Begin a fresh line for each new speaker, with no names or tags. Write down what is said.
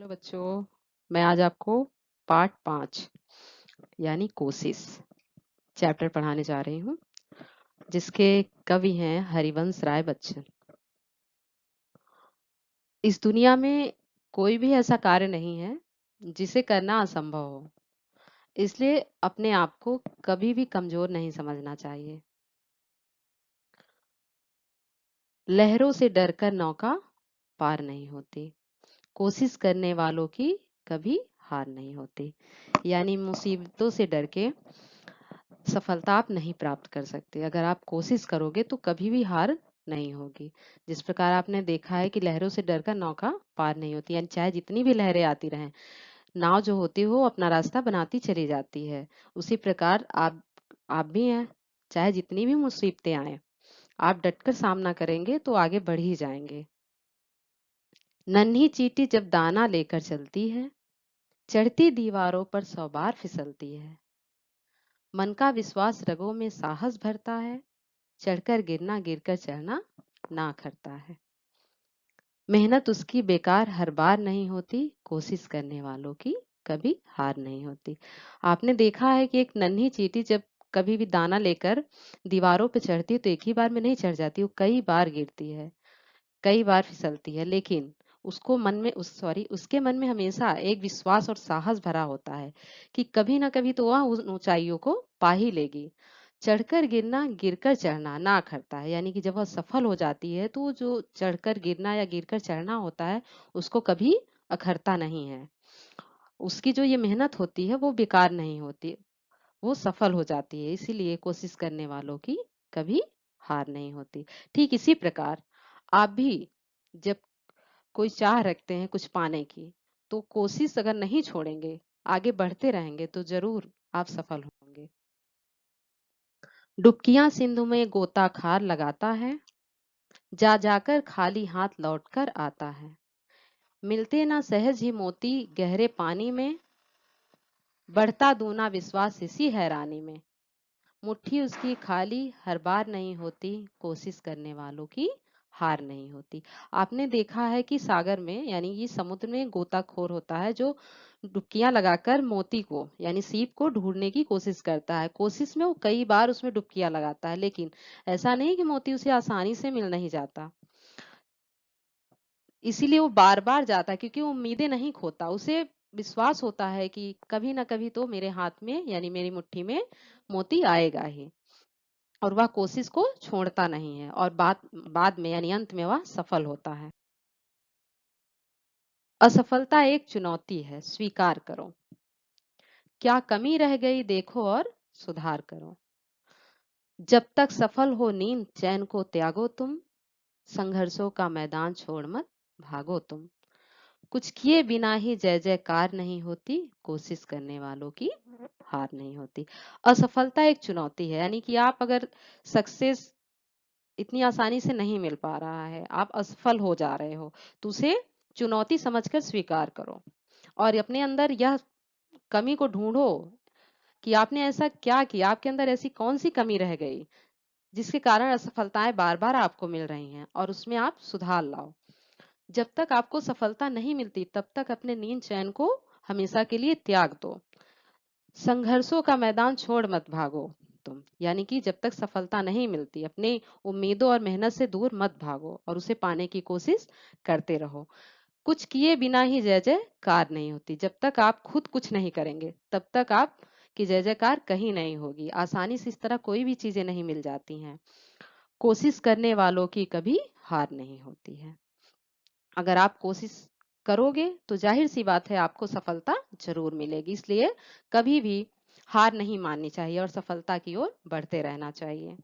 Hello बच्चों, मैं आज आपको पार्ट 5 यानी कोशिश चैप्टर पढ़ाने जा रही हूँ, जिसके कवि हैं हरिवंश राय बच्चन। इस दुनिया में कोई भी ऐसा कार्य नहीं है जिसे करना असंभव हो, इसलिए अपने आप को कभी भी कमजोर नहीं समझना चाहिए। लहरों से डरकर नौका पार नहीं होती, कोशिश करने वालों की कभी हार नहीं होती। यानी मुसीबतों से डर के सफलता आप नहीं प्राप्त कर सकते। अगर आप कोशिश करोगे तो कभी भी हार नहीं होगी। जिस प्रकार आपने देखा है कि लहरों से डरकर नौका पार नहीं होती, यानी चाहे जितनी भी लहरें आती रहें, नाव जो होती है वो अपना रास्ता बनाती चली जाती है। उसी प्रकार आप भी हैं, चाहे जितनी भी मुसीबतें आए, आप डटकर सामना करेंगे तो आगे बढ़ ही जाएंगे। नन्ही चींटी जब दाना लेकर चलती है, चढ़ती दीवारों पर 100 बार फिसलती है। मन का विश्वास रगों में साहस भरता है, चढ़कर गिरना गिरकर चढ़ना ना करता है। मेहनत उसकी बेकार हर बार नहीं होती, कोशिश करने वालों की कभी हार नहीं होती। आपने देखा है कि एक नन्ही चींटी जब कभी भी दाना लेकर दीवारों पे चढ़ती है तो एक ही बार में नहीं चढ़ जाती, वो कई बार गिरती है, कई बार फिसलती है, लेकिन उसके मन में हमेशा एक विश्वास और साहस भरा होता है कि कभी ना कभी तो वह उन ऊंचाइयों को पा ही लेगी। चढ़कर गिरना गिरकर चढ़ना ना करता है, यानी कि जब वह सफल हो जाती है तो जो चढ़कर गिरना या गिरकर चढ़ना होता है उसको कभी अखरता नहीं है। उसकी जो ये मेहनत होती है वो बेकार नहीं होती, वो सफल हो जाती है। इसीलिए कोशिश करने वालों की कभी हार नहीं होती। ठीक इसी प्रकार आप भी जब कोई चाह रखते हैं कुछ पाने की, तो कोशिश अगर नहीं छोड़ेंगे, आगे बढ़ते रहेंगे तो जरूर आप सफल होंगे। डुबकियां सिंधु में गोता खार लगाता है, जा जाकर खाली हाथ लौटकर आता है। मिलते ना सहज ही मोती गहरे पानी में, बढ़ता दूना विश्वास इसी हैरानी में। मुट्ठी उसकी खाली हर बार नहीं होती, कोशिश करने वालों की हार नहीं होती। आपने देखा है कि सागर में यानी ये समुद्र में गोताखोर होता है जो डुबकियां लगाकर मोती को यानी सीप को ढूंढने की कोशिश करता है। कोशिश में वो कई बार उसमें डुबकियां लगाता है, लेकिन ऐसा नहीं कि मोती उसे आसानी से मिल नहीं जाता। इसीलिए वो बार बार जाता है, क्योंकि वो उम्मीदें नहीं खोता। उसे विश्वास होता है कि कभी ना कभी तो मेरे हाथ में यानी मेरी मुट्ठी में मोती आएगा ही, और वह कोशिश को छोड़ता नहीं है, और बाद बाद में यानी अंत में वह सफल होता है। असफलता एक चुनौती है, स्वीकार करो। क्या कमी रह गई देखो और सुधार करो। जब तक सफल हो नींद चैन को त्यागो तुम, संघर्षों का मैदान छोड़ मत भागो तुम। कुछ किए बिना ही जय जयकार नहीं होती, कोशिश करने वालों की हार नहीं होती। असफलता एक चुनौती है, यानी कि आप अगर सक्सेस इतनी आसानी से नहीं मिल पा रहा है, आप असफल हो जा रहे हो, तो उसे चुनौती समझकर स्वीकार करो और अपने अंदर यह कमी को ढूंढो कि आपने ऐसा क्या किया, आपके अंदर ऐसी कौन सी कमी रह गई जिसके कारण असफलताएं बार बार आपको मिल रही हैं, और उसमें आप सुधार लाओ। जब तक आपको सफलता नहीं मिलती तब तक अपने नींद चैन को हमेशा के लिए त्याग दो। संघर्षों का मैदान छोड़ मत भागो तुम, यानी कि जब तक सफलता नहीं मिलती अपने उम्मीदों और मेहनत से दूर मत भागो और उसे पाने की कोशिश करते रहो। कुछ किए बिना ही जय जयकार नहीं होती। जब तक आप खुद कुछ नहीं करेंगे तब तक आप की जय जयकार कहीं नहीं होगी। आसानी से इस तरह कोई भी चीजें नहीं मिल जाती हैं। कोशिश करने वालों की कभी हार नहीं होती है। अगर आप कोशिश करोगे तो जाहिर सी बात है आपको सफलता जरूर मिलेगी। इसलिए कभी भी हार नहीं माननी चाहिए और सफलता की ओर बढ़ते रहना चाहिए।